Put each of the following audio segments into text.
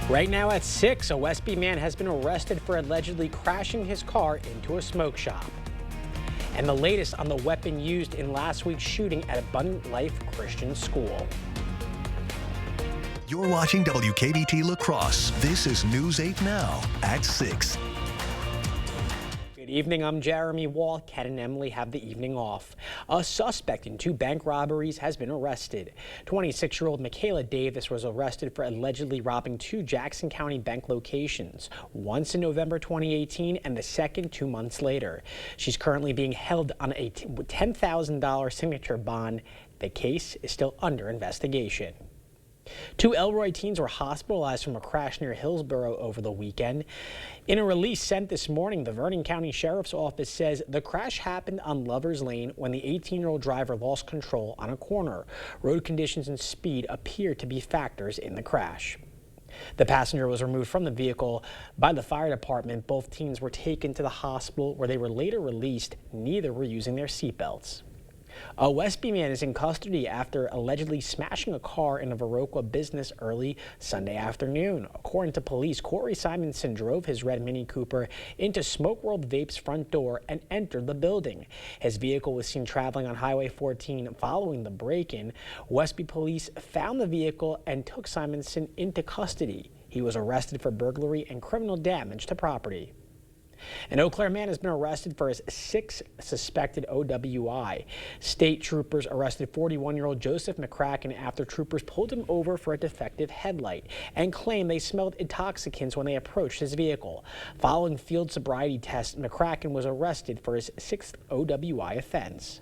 Right now at 6, a Westby man has been arrested for allegedly crashing his car into a smoke shop. And the latest on the weapon used in last week's shooting at Abundant Life Christian School. You're watching WKBT La Crosse. This is News 8 Now at 6. Good evening, I'm Jeremy Wall. Ken and Emily have the evening off. A suspect in 2 bank robberies has been arrested. 26-year-old Michaela Davis was arrested for allegedly robbing 2 Jackson County bank locations, once in November 2018 and the second 2 months later. She's currently being held on a $10,000 signature bond. The case is still under investigation. 2 Elroy teens were hospitalized from a crash near Hillsborough over the weekend. In a release sent this morning, the Vernon County Sheriff's Office says the crash happened on Lover's Lane when the 18-year-old driver lost control on a corner. Road conditions and speed appear to be factors in the crash. The passenger was removed from the vehicle by the fire department. Both teens were taken to the hospital where they were later released. Neither were using their seatbelts. A Westby man is in custody after allegedly smashing a car in a Viroqua business early Sunday afternoon. According to police, Corey Simonson drove his red Mini Cooper into Smoke World Vape's front door and entered the building. His vehicle was seen traveling on Highway 14 following the break-in. Westby police found the vehicle and took Simonson into custody. He was arrested for burglary and criminal damage to property. An Eau Claire man has been arrested for his 6th suspected OWI. State troopers arrested 41-year-old Joseph McCracken after troopers pulled him over for a defective headlight and claimed they smelled intoxicants when they approached his vehicle. Following field sobriety tests, McCracken was arrested for his 6th OWI offense.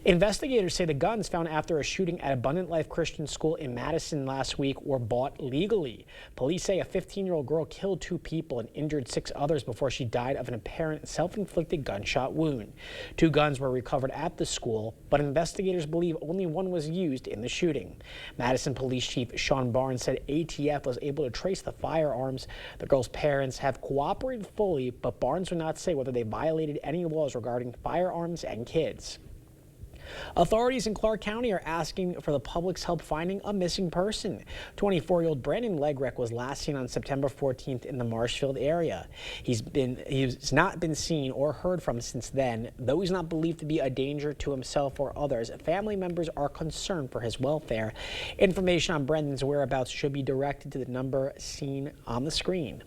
Investigators say the guns found after a shooting at Abundant Life Christian School in Madison last week were bought legally. Police say a 15-year-old girl killed 2 people and injured 6 others before she died of an apparent self-inflicted gunshot wound. 2 guns were recovered at the school, but investigators believe only one was used in the shooting. Madison Police Chief Sean Barnes said ATF was able to trace the firearms. The girls' parents have cooperated fully, but Barnes would not say whether they violated any laws regarding firearms and kids. Authorities in Clark County are asking for the public's help finding a missing person. 24-year-old Brandon Legrek was last seen on September 14th in the Marshfield area. He's not been seen or heard from since then. Though he's not believed to be a danger to himself or others, family members are concerned for his welfare. Information on Brandon's whereabouts should be directed to the number seen on the screen.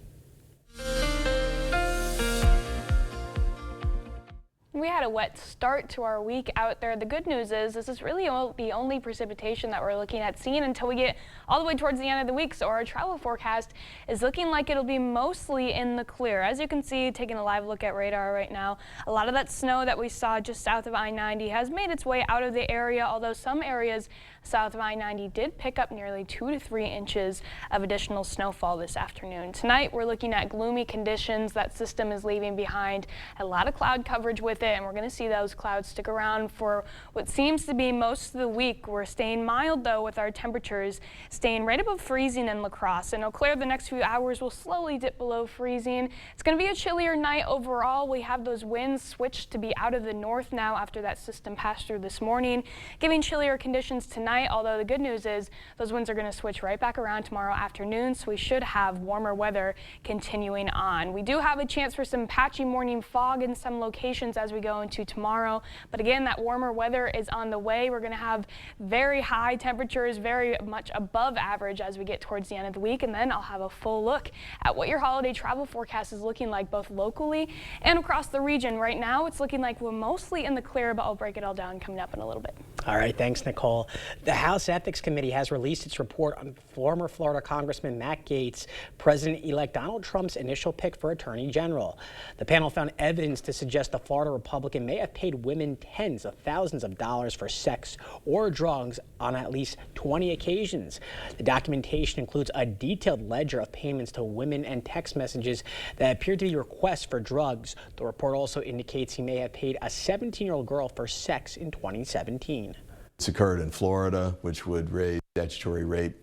We had a wet start to our week out there. The good news is this is really the only precipitation that we're looking at seeing until we get all the way towards the end of the week. So our travel forecast is looking like it'll be mostly in the clear. As you can see, taking a live look at radar right now, a lot of that snow that we saw just south of I-90 has made its way out of the area, although some areas south of I-90 did pick up nearly 2 to 3 inches of additional snowfall this afternoon. Tonight, we're looking at gloomy conditions. That system is leaving behind a lot of cloud coverage with it, and we're going to see those clouds stick around for what seems to be most of the week. We're staying mild, though, with our temperatures staying right above freezing in La Crosse. In Eau Claire, the next few hours will slowly dip below freezing. It's going to be a chillier night overall. We have those winds switched to be out of the north now after that system passed through this morning, giving chillier conditions tonight. Although the good news is those winds are going to switch right back around tomorrow afternoon, so we should have warmer weather continuing on. We do have a chance for some patchy morning fog in some locations as we go into tomorrow, but again, that warmer weather is on the way. We're going to have very high temperatures, very much above average as we get towards the end of the week, and then I'll have a full look at what your holiday travel forecast is looking like both locally and across the region. Right now, it's looking like we're mostly in the clear, but I'll break it all down coming up in a little bit. All right, thanks, Nicole. The House Ethics Committee has released its report on former Florida Congressman Matt Gaetz, President-elect Donald Trump's initial pick for Attorney General. The panel found evidence to suggest the Florida Republican may have paid women tens of thousands of dollars for sex or drugs on at least 20 occasions. The documentation includes a detailed ledger of payments to women and text messages that appear to be requests for drugs. The report also indicates he may have paid a 17-year-old girl for sex in 2017. It's occurred in Florida, which would raise statutory rape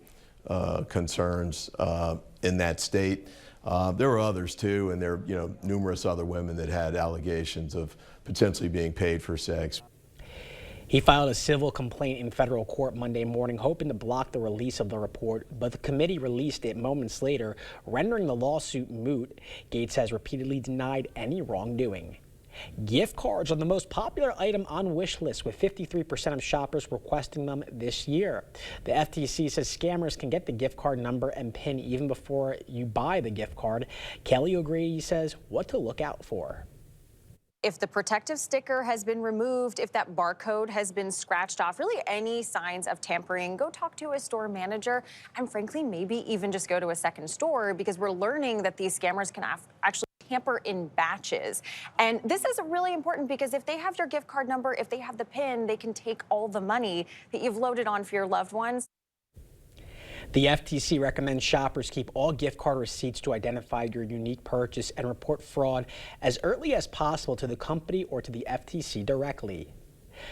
concerns in that state. There were others too, and there are numerous other women that had allegations of potentially being paid for sex. He filed a civil complaint in federal court Monday morning, hoping to block the release of the report, but the committee released it moments later, rendering the lawsuit moot. Gates has repeatedly denied any wrongdoing. Gift cards are the most popular item on wish lists, with 53% of shoppers requesting them this year. The FTC says scammers can get the gift card number and PIN even before you buy the gift card. Kelly O'Grady says what to look out for. If the protective sticker has been removed, if that barcode has been scratched off, really any signs of tampering, go talk to a store manager, and frankly, maybe even just go to a second store, because we're learning that these scammers can actually tamper in batches. And this is really important because if they have your gift card number, if they have the PIN, they can take all the money that you've loaded on for your loved ones. The FTC recommends shoppers keep all gift card receipts to identify your unique purchase and report fraud as early as possible to the company or to the FTC directly.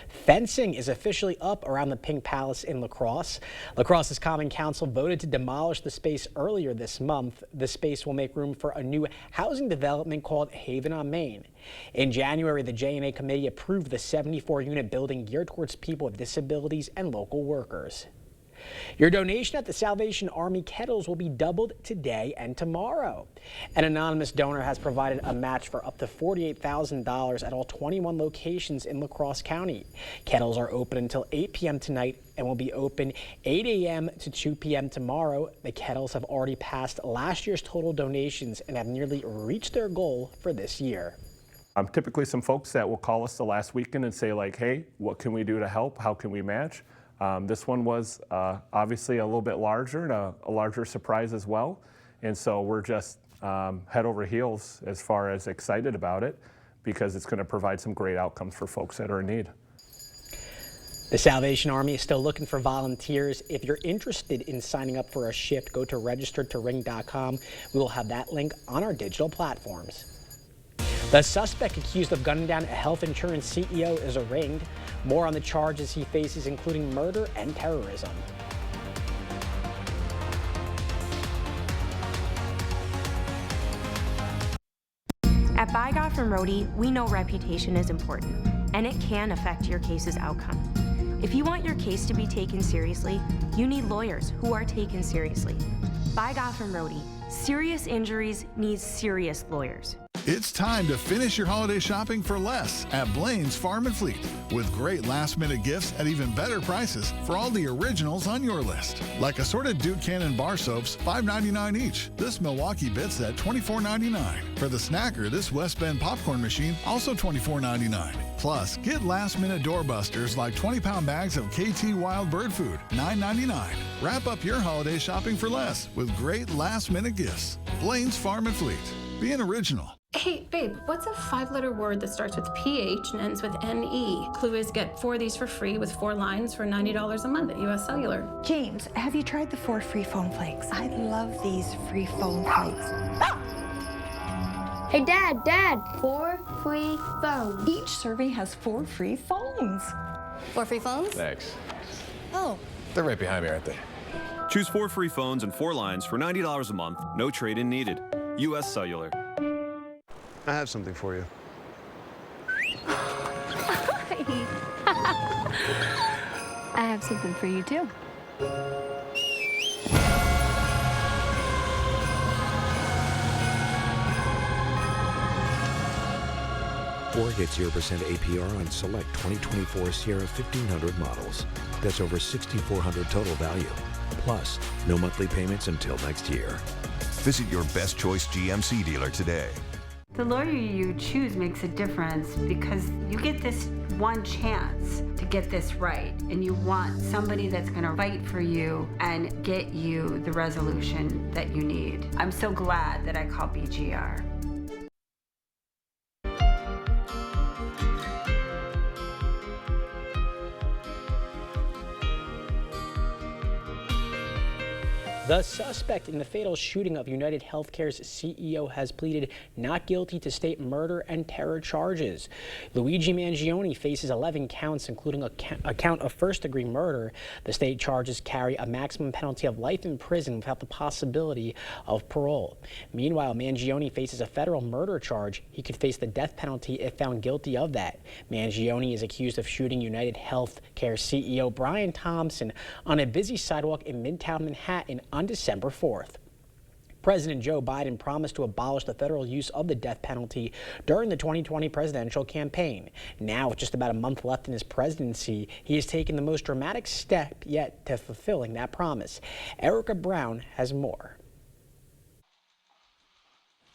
Fencing is officially up around the Pink Palace in La Crosse. La Crosse's Common Council voted to demolish the space earlier this month. The space will make room for a new housing development called Haven on Main. In January, the J&A committee approved the 74-unit building geared towards people with disabilities and local workers. Your donation at the Salvation Army kettles will be doubled today and tomorrow. An anonymous donor has provided a match for up to $48,000 at all 21 locations in La Crosse County. Kettles are open until 8 p.m. tonight and will be open 8 a.m. to 2 p.m. tomorrow. The kettles have already passed last year's total donations and have nearly reached their goal for this year. Typically some folks that will call us the last weekend and say like, hey, what can we do to help? How can we match? This one was obviously a little bit larger and a larger surprise as well. And so we're just head over heels as far as excited about it, because it's going to provide some great outcomes for folks that are in need. The Salvation Army is still looking for volunteers. If you're interested in signing up for a shift, go to registertoring.com. We will have that link on our digital platforms. The suspect accused of gunning down a health insurance CEO is arraigned. More on the charges he faces, including murder and terrorism. At Bygoff and Rohde, we know reputation is important, and it can affect your case's outcome. If you want your case to be taken seriously, you need lawyers who are taken seriously. Bygoff and Rohde, serious injuries need serious lawyers. It's time to finish your holiday shopping for less at Blaine's Farm and Fleet, with great last-minute gifts at even better prices for all the originals on your list. Like assorted Duke Cannon bar soaps, $5.99 each. This Milwaukee bit set, $24.99. For the snacker, this West Bend popcorn machine, also $24.99. Plus, get last-minute doorbusters like 20-pound bags of KT Wild Bird Food, $9.99. Wrap up your holiday shopping for less with great last-minute gifts. Blaine's Farm and Fleet. Be an original. Hey, babe, what's a 5-letter word that starts with PH and ends with NE? Clue is get 4 of these for free with 4 lines for $90 a month at US Cellular. James, have you tried the 4 free phone flakes? I love these free phone flakes. Hey, Dad, 4 free phones. Each serving has 4 free phones. 4 free phones? Thanks. Oh. They're right behind me, aren't they? Choose 4 free phones and 4 lines for $90 a month. No trade-in needed. US Cellular. I have something for you. I have something for you, too. Ford gets 0% APR on select 2024 Sierra 1500 models. That's over $6,400 total value. Plus, no monthly payments until next year. Visit your Best Choice GMC dealer today. The lawyer you choose makes a difference because you get this one chance to get this right, and you want somebody that's going to fight for you and get you the resolution that you need. I'm so glad that I called BGR. The suspect in the fatal shooting of United Healthcare's CEO has pleaded not guilty to state murder and terror charges. Luigi Mangione faces 11 counts, including a count of first-degree murder. The state charges carry a maximum penalty of life in prison without the possibility of parole. Meanwhile, Mangione faces a federal murder charge. He could face the death penalty if found guilty of that. Mangione is accused of shooting United Healthcare CEO Brian Thompson on a busy sidewalk in Midtown Manhattan on December 4th. President Joe Biden promised to abolish the federal use of the death penalty during the 2020 presidential campaign. Now, with just about a month left in his presidency, he has taken the most dramatic step yet to fulfilling that promise. Erica Brown has more.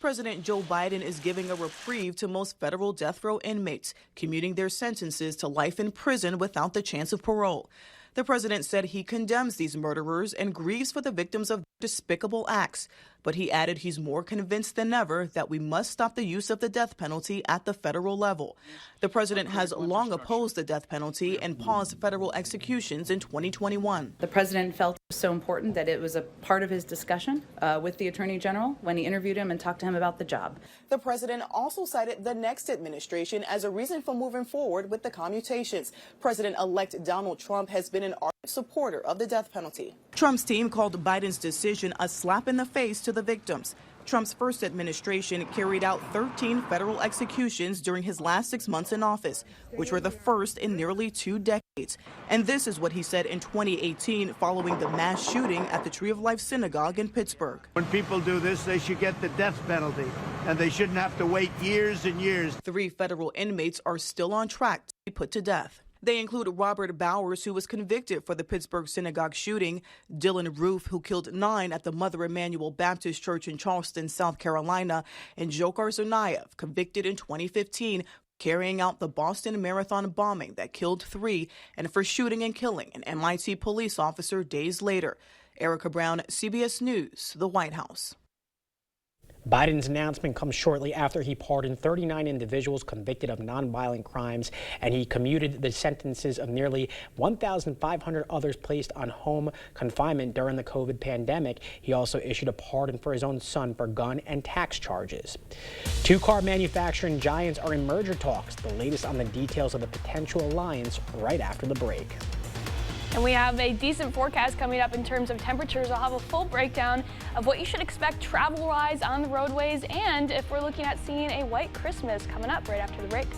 President Joe Biden is giving a reprieve to most federal death row inmates, commuting their sentences to life in prison without the chance of parole. The president said he condemns these murderers and grieves for the victims of despicable acts, but he added he's more convinced than ever that we must stop the use of the death penalty at the federal level. The president has long opposed the death penalty and paused federal executions in 2021. The president felt it was so important that it was a part of his discussion with the Attorney General when he interviewed him and talked to him about the job. The president also cited the next administration as a reason for moving forward with the commutations. President-elect Donald Trump has been an ardent supporter of the death penalty. Trump's team called Biden's decision a slap in the face to the victims. Trump's first administration carried out 13 federal executions during his last 6 months in office, which were the first in nearly 2 decades. And this is what he said in 2018 following the mass shooting at the Tree of Life Synagogue in Pittsburgh. When people do this, they should get the death penalty, and they shouldn't have to wait years and years. 3 federal inmates are still on track to be put to death. They include Robert Bowers, who was convicted for the Pittsburgh synagogue shooting, Dylan Roof, who killed 9 at the Mother Emanuel Baptist Church in Charleston, South Carolina, and Dzhokhar Tsarnaev, convicted in 2015 carrying out the Boston Marathon bombing that killed 3 and for shooting and killing an MIT police officer days later. Erica Brown, CBS News, the White House. Biden's announcement comes shortly after he pardoned 39 individuals convicted of nonviolent crimes, and he commuted the sentences of nearly 1,500 others placed on home confinement during the COVID pandemic. He also issued a pardon for his own son for gun and tax charges. 2 car manufacturing giants are in merger talks. The latest on the details of the potential alliance right after the break. And we have a decent forecast coming up in terms of temperatures. I'll have a full breakdown of what you should expect travel-wise on the roadways, and if we're looking at seeing a white Christmas coming up right after the break.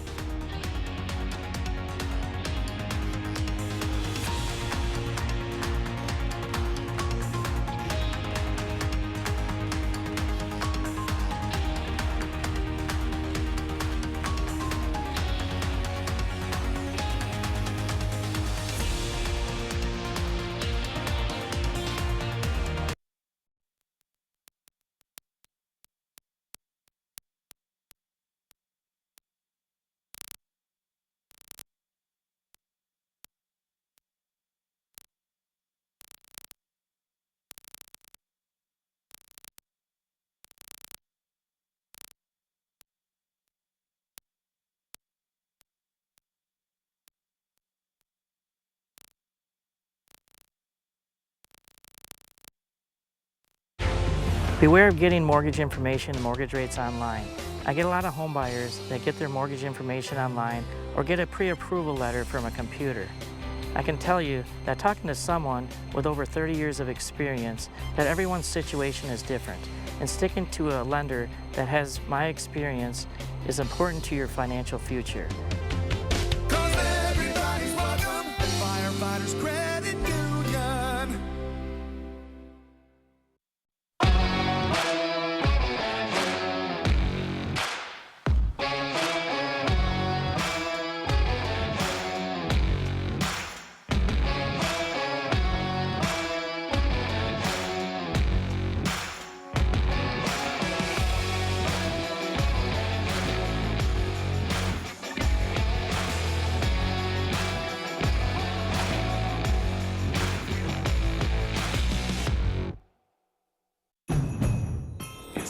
Beware of getting mortgage information and mortgage rates online. I get a lot of home buyers that get their mortgage information online or get a pre-approval letter from a computer. I can tell you that talking to someone with over 30 years of experience, that everyone's situation is different, and sticking to a lender that has my experience is important to your financial future. Everybody's welcome at Firefighters Credit Union.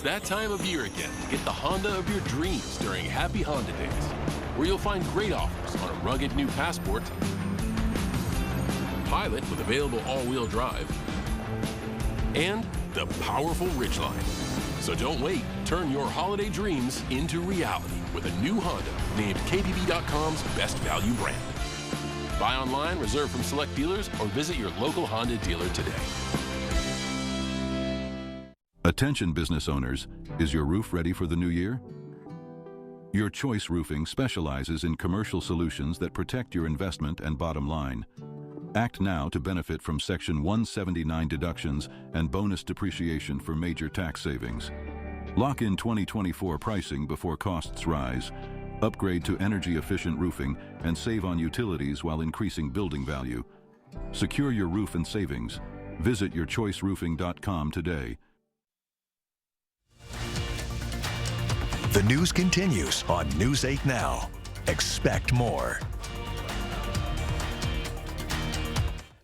That time of year again to get the Honda of your dreams during Happy Honda Days, where you'll find great offers on a rugged new Passport, Pilot with available all-wheel drive, and the powerful Ridgeline. So don't wait. Turn your holiday dreams into reality with a new Honda named KBB.com's best value brand. Buy online, reserve from select dealers, or visit your local Honda dealer today. Attention business owners, is your roof ready for the new year? Your Choice Roofing specializes in commercial solutions that protect your investment and bottom line. Act now to benefit from Section 179 deductions and bonus depreciation for major tax savings. Lock in 2024 pricing before costs rise. Upgrade to energy-efficient roofing and save on utilities while increasing building value. Secure your roof and savings. Visit yourchoiceroofing.com today. The news continues on News 8 Now. Expect more.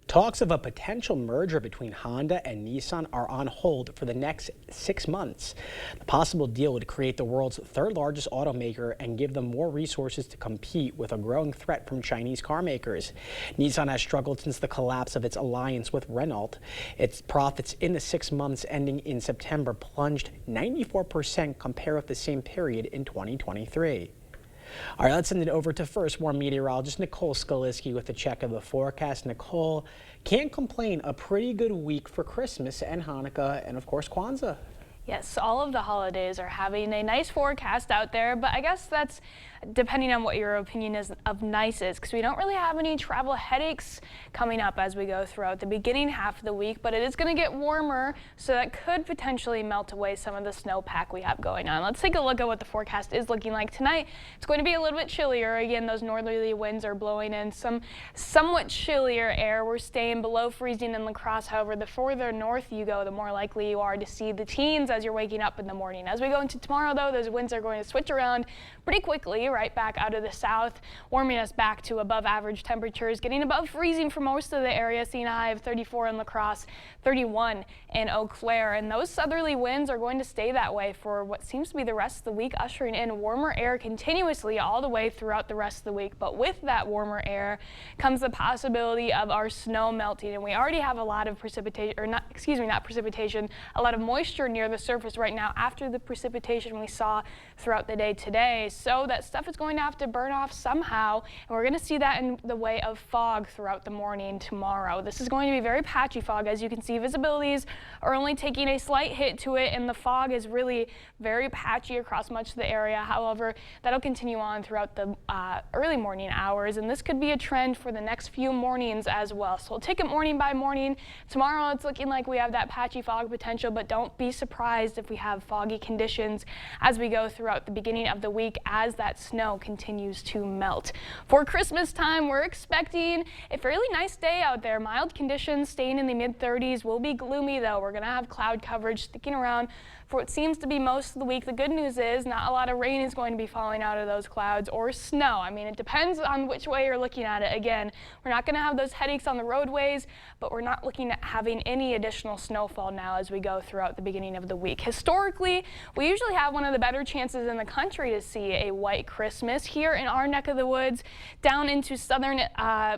Talks of a potential merger between Honda and Nissan are on hold for the next 6 months. The possible deal would create the world's third largest automaker and give them more resources to compete with a growing threat from Chinese car makers. Nissan has struggled since the collapse of its alliance with Renault. Its profits in the 6 months ending in September plunged 94% compared with the same period in 2023. All right, let's send it over to First Warn meteorologist Nicole Skaliski with a check of the forecast. Nicole, can't complain. A pretty good week for Christmas and Hanukkah and, of course, Kwanzaa. Yes, all of the holidays are having a nice forecast out there, but I guess that's depending on what your opinion is of nice is, because we don't really have any travel headaches coming up as we go throughout the beginning half of the week, but it is going to get warmer, so that could potentially melt away some of the snowpack we have going on. Let's take a look at what the forecast is looking like tonight. It's going to be a little bit chillier. Again, those northerly winds are blowing in some somewhat chillier air. We're staying below freezing in La Crosse. However, the further north you go, the more likely you are to see the teens as you're waking up in the morning. As we go into tomorrow, though, those winds are going to switch around pretty quickly, right back out of the south, warming us back to above average temperatures, getting above freezing for most of the area, seeing a high of 34 in La Crosse, 31 in Eau Claire. And those southerly winds are going to stay that way for what seems to be the rest of the week, ushering in warmer air continuously all the way throughout the rest of the week. But with that warmer air comes the possibility of our snow melting. And we already have a lot of precipitation, or not precipitation, a lot of moisture near the surface right now after the precipitation we saw throughout the day today. So that stuff is going to have to burn off somehow, and we're going to see that in the way of fog throughout the morning tomorrow. This is going to be very patchy fog. As you can see, visibilities are only taking a slight hit to it, and the fog is really very patchy across much of the area. However, that'll continue on throughout the early morning hours, and this could be a trend for the next few mornings as well. So we'll take it morning by morning. Tomorrow it's looking like we have that patchy fog potential, but don't be surprised if we have foggy conditions as we go throughout the beginning of the week as that snow continues to melt. For Christmas time, we're expecting a fairly nice day out there. Mild conditions staying in the mid-30s. Will be gloomy though. We're going to have cloud coverage sticking around for what seems to be most of the week. The good news is not a lot of rain is going to be falling out of those clouds or snow. I mean, it depends on which way you're looking at it. Again, we're not going to have those headaches on the roadways, but we're not looking at having any additional snowfall now as we go throughout the beginning of the week. Historically, we usually have one of the better chances in the country to see a white Christmas. Here in our neck of the woods, down into southern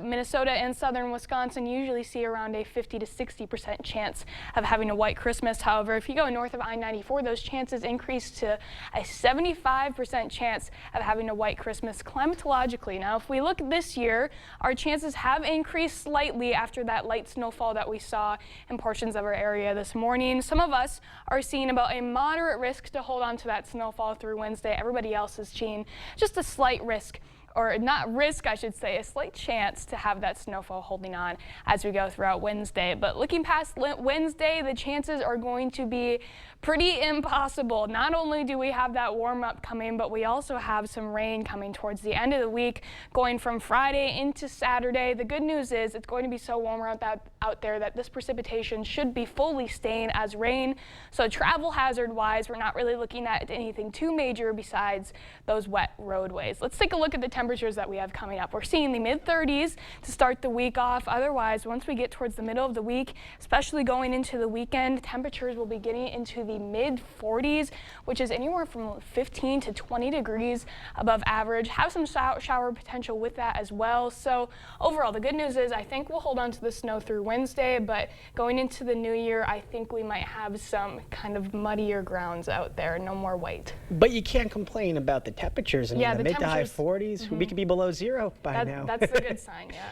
Minnesota and southern Wisconsin, you usually see around a 50 to 60% chance of having a white Christmas. However, if you go north of I-94, those chances increase to a 75% chance of having a white Christmas climatologically. Now, if we look this year, our chances have increased slightly after that light snowfall that we saw in portions of our area this morning. Some of us are seeing about a moderate risk to hold on to that snowfall through Wednesday. Everybody else is seeing just a slight risk, or not risk, I should say, a slight chance to have that snowfall holding on as we go throughout Wednesday. But looking past Wednesday, the chances are going to be pretty impossible. Not only do we have that warm up coming, but we also have some rain coming towards the end of the week, going from Friday into Saturday. The good news is it's going to be so warm out there that this precipitation should be fully staying as rain. So travel hazard wise, we're not really looking at anything too major besides those wet roadways. Let's take a look at the temperature temperatures that we have coming up. We're seeing the mid-30s to start the week off. Otherwise, once we get towards the middle of the week, especially going into the weekend, temperatures will be getting into the mid-40s, which is anywhere from 15 to 20 degrees above average. Have some shower potential with that as well. So overall, the good news is I think we'll hold on to the snow through Wednesday, but going into the new year, I think we might have some kind of muddier grounds out there, no more white. But you can't complain about the temperatures. I mean, Yeah, the mid to high 40s, we could be below zero by now. That's a good sign, yeah.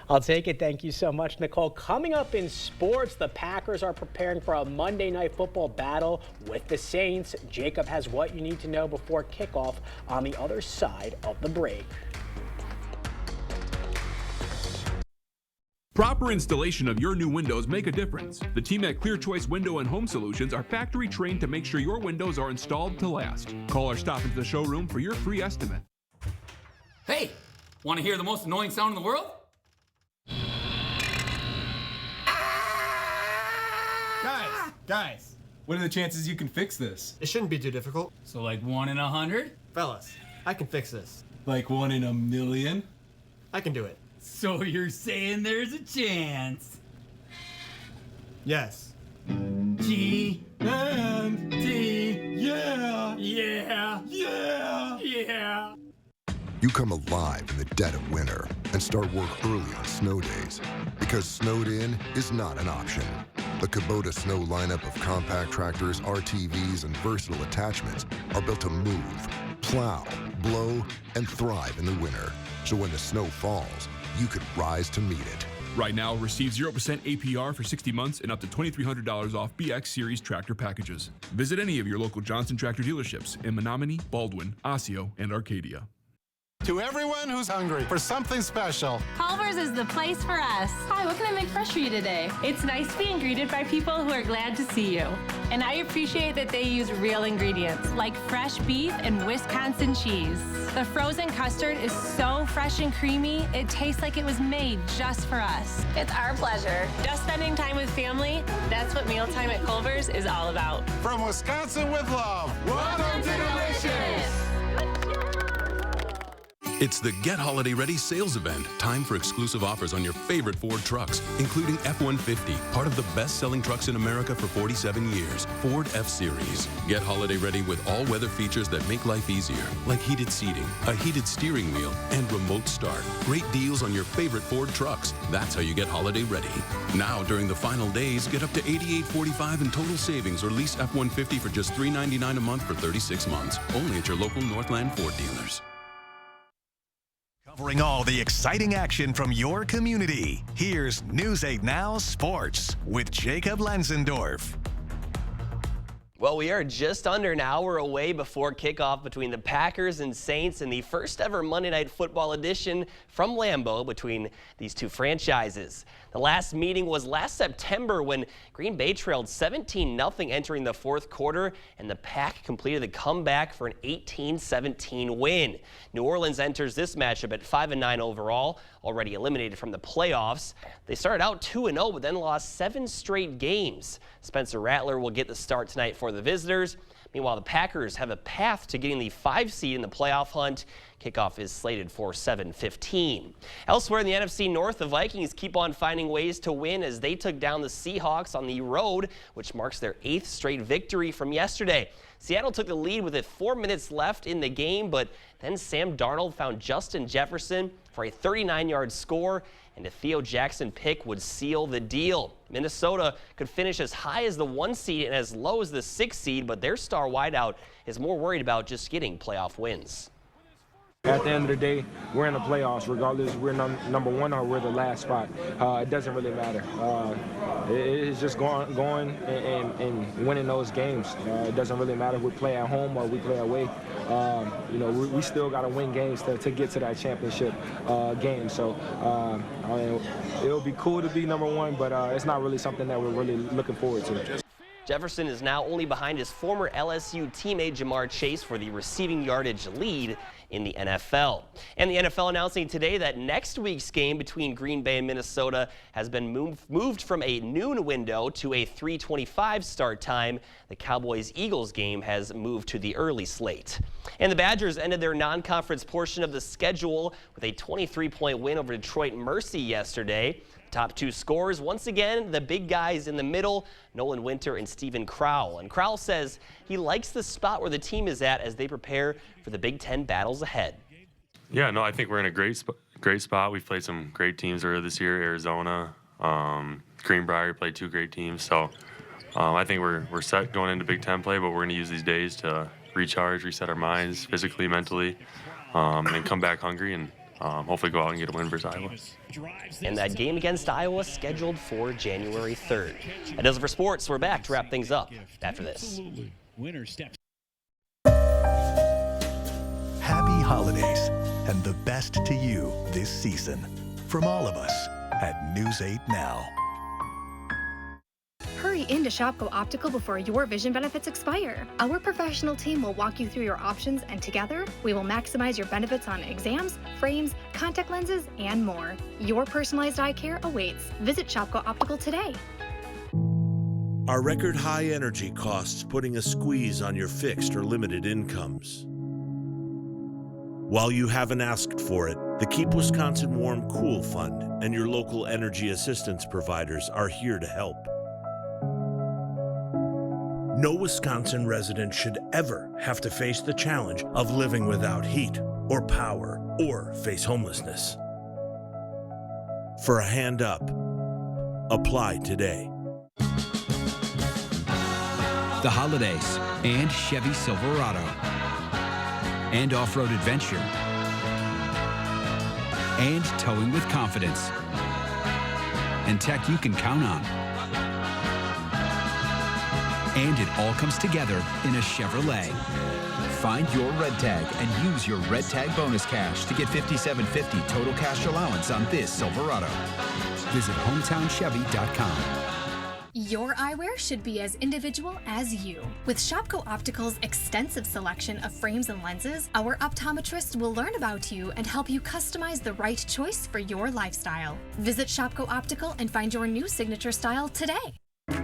I'll take it. Thank you so much, Nicole. Coming up in sports, the Packers are preparing for a Monday Night Football battle with the Saints. Jacob has what you need to know before kickoff on the other side of the break. Proper installation of your new windows make a difference. The team at Clear Choice Window and Home Solutions are factory trained to make sure your windows are installed to last. Call or stop into the showroom for your free estimate. Hey, want to hear the most annoying sound in the world? Guys, what are the chances you can fix this? It shouldn't be too difficult. So like 1 in 100? Fellas, I can fix this. Like 1 in a million? I can do it. So you're saying there's a chance? Yes. G and T, yeah! Yeah! Yeah! Yeah! You come alive in the dead of winter and start work early on snow days because snowed in is not an option. The Kubota Snow lineup of compact tractors, RTVs, and versatile attachments are built to move, plow, blow, and thrive in the winter. So when the snow falls, you can rise to meet it. Right now, receive 0% APR for 60 months and up to $2,300 off BX Series tractor packages. Visit any of your local Johnson Tractor dealerships in Menominee, Baldwin, Osseo, and Arcadia. To everyone who's hungry for something special, Culver's is the place for us. Hi, what can I make fresh for you today? It's nice being greeted by people who are glad to see you. And I appreciate that they use real ingredients, like fresh beef and Wisconsin cheese. The frozen custard is so fresh and creamy, it tastes like it was made just for us. It's our pleasure. Just spending time with family, that's what mealtime at Culver's is all about. From Wisconsin with love, welcome to Delicious! It's the Get Holiday Ready sales event. Time for exclusive offers on your favorite Ford trucks, including F-150, part of the best-selling trucks in America for 47 years. Ford F-Series. Get holiday ready with all-weather features that make life easier, like heated seating, a heated steering wheel, and remote start. Great deals on your favorite Ford trucks. That's how you get holiday ready. Now, during the final days, get up to $88.45 in total savings or lease F-150 for just $399 a month for 36 months. Only at your local Northland Ford dealers. Covering all the exciting action from your community, here's News 8 Now Sports with Jacob Lenzendorf. Well, we are just under an hour away before kickoff between the Packers and Saints in the first ever Monday Night Football edition from Lambeau between these two franchises. The last meeting was last September when Green Bay trailed 17-0 entering the fourth quarter, and the Pack completed the comeback for an 18-17 win. New Orleans enters this matchup at 5-9 overall, already eliminated from the playoffs. They started out 2-0, but then lost 7 straight games. Spencer Rattler will get the start tonight for the visitors. Meanwhile, the Packers have a path to getting the 5 seed in the playoff hunt. Kickoff is slated for 7:15. Elsewhere in the NFC North, the Vikings keep on finding ways to win as they took down the Seahawks on the road, which marks their 8th straight victory from yesterday. Seattle took the lead with 4 minutes left in the game, but then Sam Darnold found Justin Jefferson for a 39-yard score, and a Theo Jackson pick would seal the deal. Minnesota could finish as high as the 1 seed and as low as the 6 seed, but their star wideout is more worried about just getting playoff wins. At the end of the day, we're in the playoffs, regardless we're number 1 or we're the last spot. It doesn't really matter. It's just going and winning those games. It doesn't really matter if we play at home or we play away. We still got to win games to get to that championship game. So it'll be cool to be number 1, but it's not really something that we're really looking forward to. Jefferson is now only behind his former LSU teammate Jamar Chase for the receiving yardage lead in the NFL. And the NFL announcing today that next week's game between Green Bay and Minnesota has been moved from a noon window to a 3:25 start time. The Cowboys-Eagles game has moved to the early slate. And the Badgers ended their non-conference portion of the schedule with a 23-point win over Detroit Mercy yesterday. Top two scorers, once again, the big guys in the middle, Nolan Winter and Steven Crowell. And Crowell says he likes the spot where the team is at as they prepare for the Big Ten battles ahead. Yeah, no, I think we're in a great spot. We've played some great teams earlier this year, Arizona, Greenbrier played two great teams. So I think we're set going into Big Ten play, but we're going to use these days to recharge, reset our minds physically, mentally, and then come back hungry and hopefully go out and get a win versus Iowa. And that game against Iowa scheduled for January 3rd. That does it for sports. We're back to wrap things up after this. Winner steps. Happy holidays and the best to you this season from all of us at News 8 Now. Hurry into Shopko Optical before your vision benefits expire. Our professional team will walk you through your options, and together, we will maximize your benefits on exams, frames, contact lenses, and more. Your personalized eye care awaits. Visit Shopko Optical today. Are record high energy costs putting a squeeze on your fixed or limited incomes? While you haven't asked for it, the Keep Wisconsin Warm Cool Fund and your local energy assistance providers are here to help. No Wisconsin resident should ever have to face the challenge of living without heat or power or face homelessness. For a hand up, apply today. The holidays and Chevy Silverado and off-road adventure and towing with confidence and tech you can count on. And it all comes together in a Chevrolet. Find your red tag and use your red tag bonus cash to get $5,750 total cash allowance on this Silverado. Visit HometownChevy.com. Your eyewear should be as individual as you. With Shopko Optical's extensive selection of frames and lenses, our optometrists will learn about you and help you customize the right choice for your lifestyle. Visit Shopko Optical and find your new signature style today.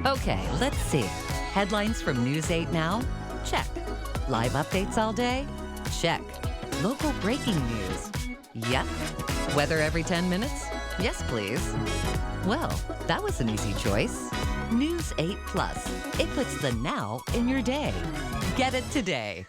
Okay, let's see. Headlines from News 8 Now? Check. Live updates all day? Check. Local breaking news? Yep. Weather every 10 minutes? Yes, please. Well, that was an easy choice. News 8 Plus. It puts the now in your day. Get it today.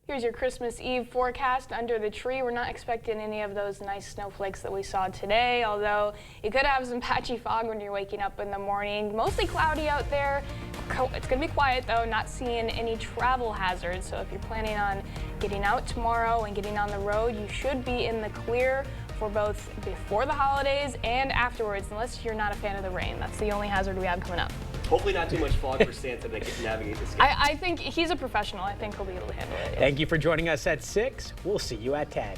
Here's your Christmas Eve forecast under the tree. We're not expecting any of those nice snowflakes that we saw today, although you could have some patchy fog when you're waking up in the morning. Mostly cloudy out there. It's going to be quiet, though, not seeing any travel hazards. So if you're planning on getting out tomorrow and getting on the road, you should be in the clear for both before the holidays and afterwards, unless you're not a fan of the rain. That's the only hazard we have coming up. Hopefully not too much fog for Santa that can navigate this game. I think he's a professional. I think he'll be able to handle it. Thank you for joining us at 6. We'll see you at 10.